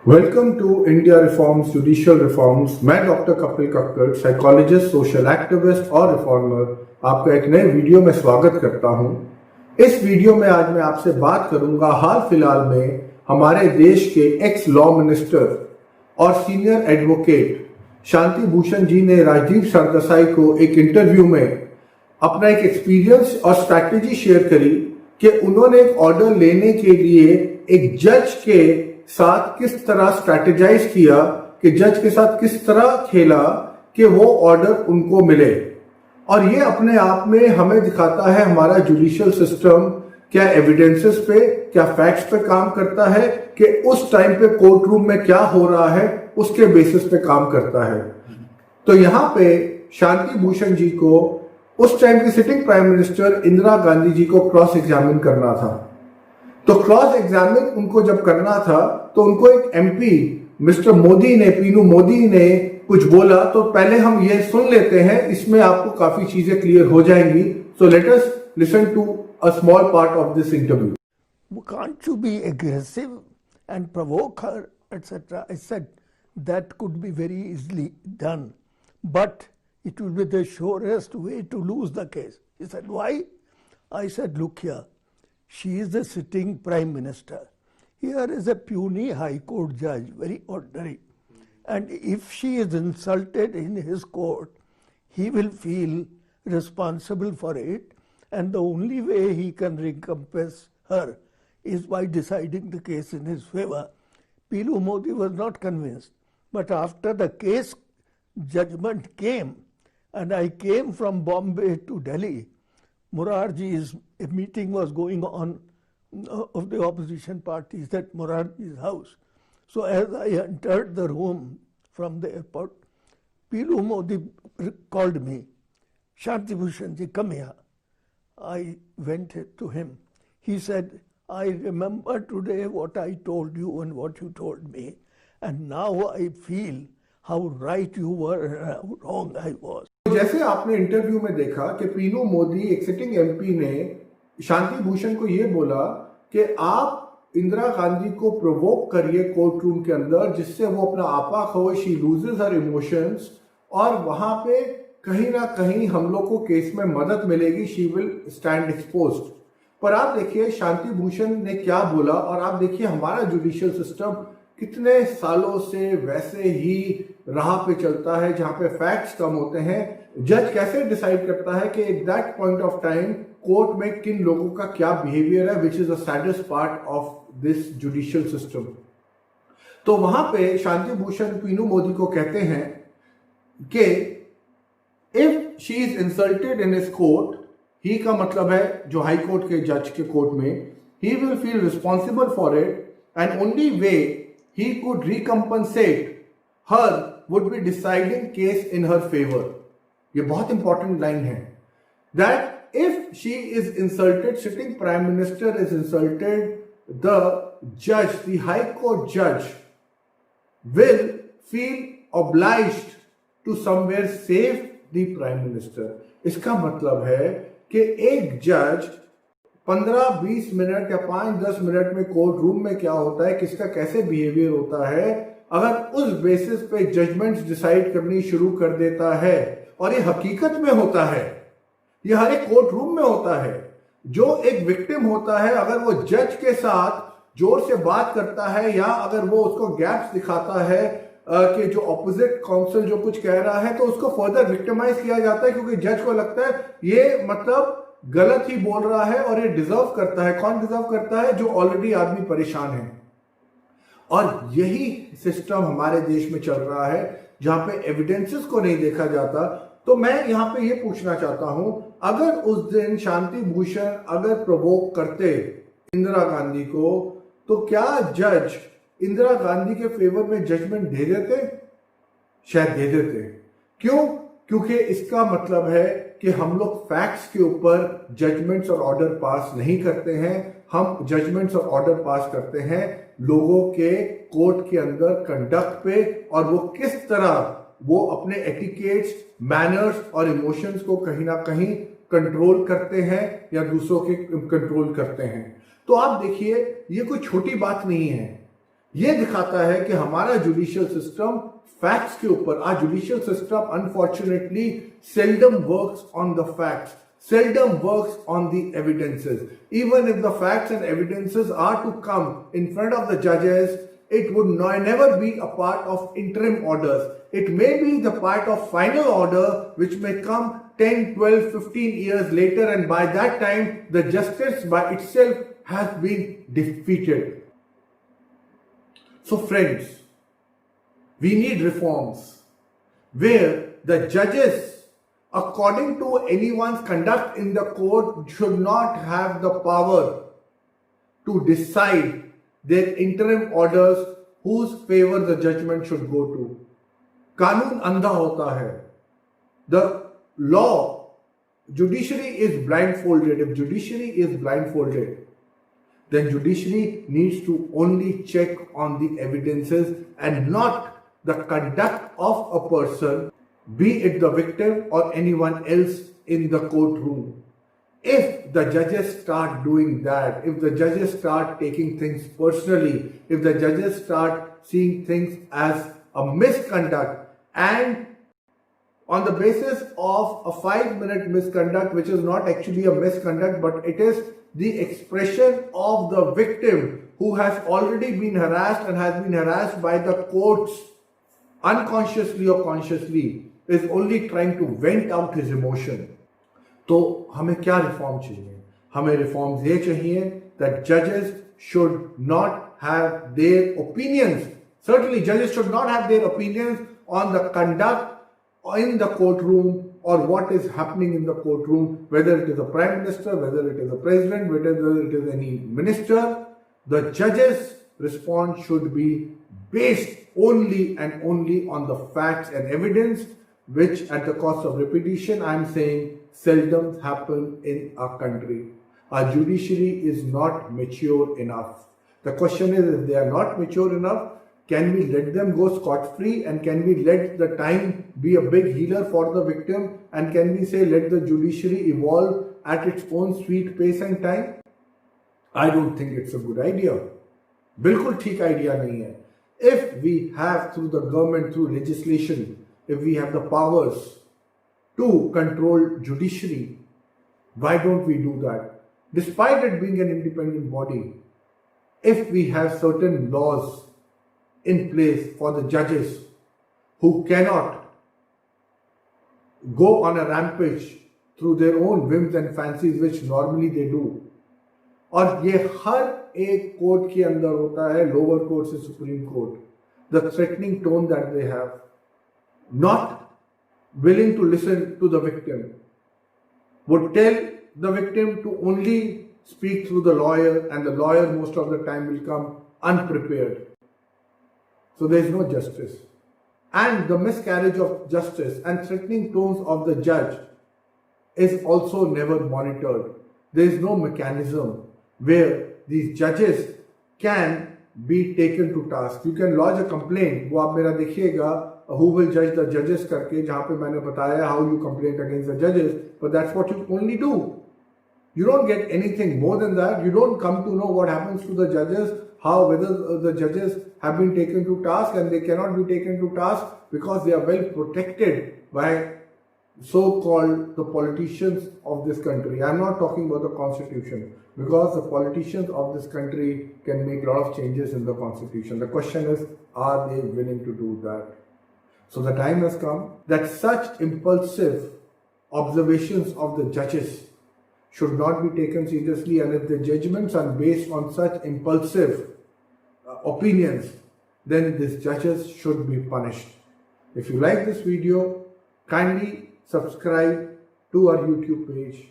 Welcome to India reforms judicial reforms. मैं doctor Kapil Kakkar, psychologist, social activist और reformer, आपका एक नए वीडियो में स्वागत करता हूं। इस वीडियो में आज मैं आपसे बात करूंगा हाल फिलहाल में हमारे देश के एक्स लॉ मिनिस्टर और सीनियर एडवोकेट शांति भूषण जी ने राजीव सरदेसाई को एक इंटरव्यू में अपना एक एक्सपीरियंस और स्ट्रैटेजी शेयर करी कि उन्होंने एक ऑर्डर लेने के लिए एक जज के साथ किस तरह स्ट्रैटेजाइज किया, कि जज के साथ किस तरह खेला कि वो ऑर्डर उनको मिले। और ये अपने आप में हमें दिखाता है हमारा जुडिशियल सिस्टम क्या एविडेंसेस पे, क्या फैक्ट्स पे काम करता है, कि उस टाइम पे कोर्ट रूम में क्या हो रहा है उसके बेसिस पे काम करता है। तो यहाँ पे शांति भूषण जी को उस टाइम की sitting prime minister Indira Gandhi ji को क्रॉस एग्जामिन करना था। तो क्रॉस एग्जामिन उनको जब करना था तो उनको एक एमपी मिस्टर मोदी ने, पीनू मोदी ने कुछ बोला। तो पहले हम ये सुन लेते हैं, इसमें आपको काफी चीजें क्लियर हो जाएंगी। So let us listen to a small part of this interview. Can't you be aggressive and provoke her, etc.? I said that could be very easily done, but it will be the surest way to lose the case. He said, why? I said, look here, she is the sitting prime minister. Here is a puny high court judge, very ordinary. And if she is insulted in his court, he will feel responsible for it, and the only way he can recompense her is by deciding the case in his favor. Pinu Modi was not convinced. But after the case judgment came, and I came from Bombay to Delhi, Morarji's meeting was going on of the opposition parties at Morarji's house. So as I entered the room from the airport, Pinu Modi called me, Shanti Bhushan ji, come here. I went to him. He said, I remember today what I told you and what you told me, and now I feel how right you were and how wrong I was. जैसे आपने interview में देखा कि पीनू मोदी, एक sitting MP, ने शांति भूषण को ये बोला कि आप इंदिरा गांधी को प्रोवोक करिए कोर्ट रूम के अंदर, जिससे वो अपना आपा खोए, शी लूजेस हर इमोशंस, और वहां पे कहीं ना कहीं हम लोग को केस में मदद मिलेगी, शी विल स्टैंड एक्सपोज्ड। पर आप देखिए शांति भूषण ने क्या बोला, और आप देखिए हमारा जुडिशियल सिस्टम कितने सालों से वैसे ही राह पे चलता है, जहां पे फैक्ट्स कम होते हैं। जज कैसे डिसाइड करता है कि at that point of time court में किन लोगों का क्या बिहेवियर है, which is the saddest part of this judicial system. तो वहां पे शांति भूषण पीनू मोदी को कहते हैं कि if she is insulted in his court, he का मतलब है जो हाई कोर्ट के जज के कोर्ट में, he will feel responsible for it, and only way he could रिकम्पनसेट her would be deciding case in her favour. ये बहुत इंपॉर्टेंट लाइन है, that if she is insulted, sitting prime minister is insulted, the जज, the high court जज will feel obliged to somewhere save the prime minister। इसका मतलब है कि एक जज 15-20 मिनट या 5-10 मिनट में कोर्ट रूम में क्या होता है, किसका कैसे बिहेवियर होता है, अगर उस बेसिस पे जजमेंट्स डिसाइड करनी शुरू कर देता है, और ये हकीकत में होता है, ये हर एक कोर्ट रूम में होता है, जो एक विक्टिम होता है, अगर वो जज के साथ जोर से बात करता है, या अगर वो उसको गैप्स दिखाता है कि जो ऑपोजिट काउंसिल जो कुछ कह रहा है, तो उसको फर्दर विक्टिमाइज किया जाता है, क्योंकि जज को लगता है ये मतलब गलत ही बोल रहा है और ये डिजर्व करता है। कौन डिजर्व करता है? जो ऑलरेडी आदमी परेशान है। और यही सिस्टम हमारे देश में चल रहा है, जहां पे एविडेंसेस को नहीं देखा जाता। तो मैं यहां पे ये पूछना चाहता हूं, अगर उस दिन शांति भूषण अगर प्रोवोक करते इंदिरा गांधी को, तो क्या जज इंदिरा गांधी के फेवर में जजमेंट दे देते? शायद दे देते। क्यों? क्योंकि इसका मतलब है कि हम लोग फैक्ट्स के ऊपर जजमेंट्स और ऑर्डर पास नहीं करते हैं, हम जजमेंट्स और ऑर्डर पास करते हैं लोगों के कोर्ट के अंदर कंडक्ट पे, और वो किस तरह वो अपने एटिकेट्स, मैनर्स और इमोशंस को कहीं ना कहीं कंट्रोल करते हैं या दूसरों के कंट्रोल करते हैं। तो आप देखिए, ये कोई छोटी बात नहीं है, ये दिखाता है कि हमारा जुडिशियल सिस्टम फैक्ट्स के ऊपर, our judicial system unfortunately seldom works on the facts, seldom works on the evidences. Even if the facts and evidences are to come in front of the judges, it would never be a part of interim orders. It may be the part of final order which may come 10, 12, 15 years later, and by that time the justice by itself has been defeated. So friends, we need reforms where the judges, according to anyone's conduct in the court, should not have the power to decide their interim orders whose favor the judgment should go to. कानून अंधा होता है. The law, judiciary is blindfolded. If judiciary is blindfolded, then judiciary needs to only check on the evidences and not the conduct of a person, be it the victim or anyone else in the courtroom. If the judges start doing that, if the judges start taking things personally, if the judges start seeing things as a misconduct, and on the basis of a 5-minute misconduct, which is not actually a misconduct, but it is the expression of the victim who has already been harassed and has been harassed by the courts unconsciously or consciously, is only trying to vent out his emotion. तो हमें क्या reform चाहिए? हमें reforms ये चाहिए that judges should not have their opinions. Certainly judges should not have their opinions on the conduct in the courtroom or what is happening in the courtroom, whether it is a prime minister, whether it is a president, whether it is any minister. The judges' response should be based only and only on the facts and evidence, which at the cost of repetition I am saying seldom happen in our country. Our judiciary is not mature enough. The question is, if they are not mature enough, can we let them go scot-free, and can we let the time be a big healer for the victim, and can we say let the judiciary evolve at its own sweet pace and time? I don't think it's a good idea. बिल्कुल ठीक idea नहीं है. If we have through the government, through legislation, if we have the powers to control judiciary, why don't we do that? Despite it being an independent body, if we have certain laws in place for the judges who cannot go on a rampage through their own whims and fancies, which normally they do, और ये हर एक court के अंदर होता है, lower court से supreme court, the threatening tone that they have, not willing to listen to the victim, would tell the victim to only speak through the lawyer, and the lawyer most of the time will come unprepared. So there is no justice. And the miscarriage of justice and threatening tones of the judge is also never monitored. There is no mechanism where these judges can be taken to task. You can lodge a complaint. वो आप मेरा देखिएगा who will judge the judges करके, जहाँ पे मैंने बताया how you complain against the judges, but that's what you only do. You don't get anything more than that. You don't come to know what happens to the judges, whether the judges have been taken to task, and they cannot be taken to task because they are well protected by so-called the politicians of this country. I'm not talking about the constitution, because the politicians of this country can make a lot of changes in the constitution. The question is, are they willing to do that? So the time has come that such impulsive observations of the judges should not be taken seriously, and if the judgments are based on such impulsive opinions, then these judges should be punished. If you like this video, kindly subscribe to our YouTube page.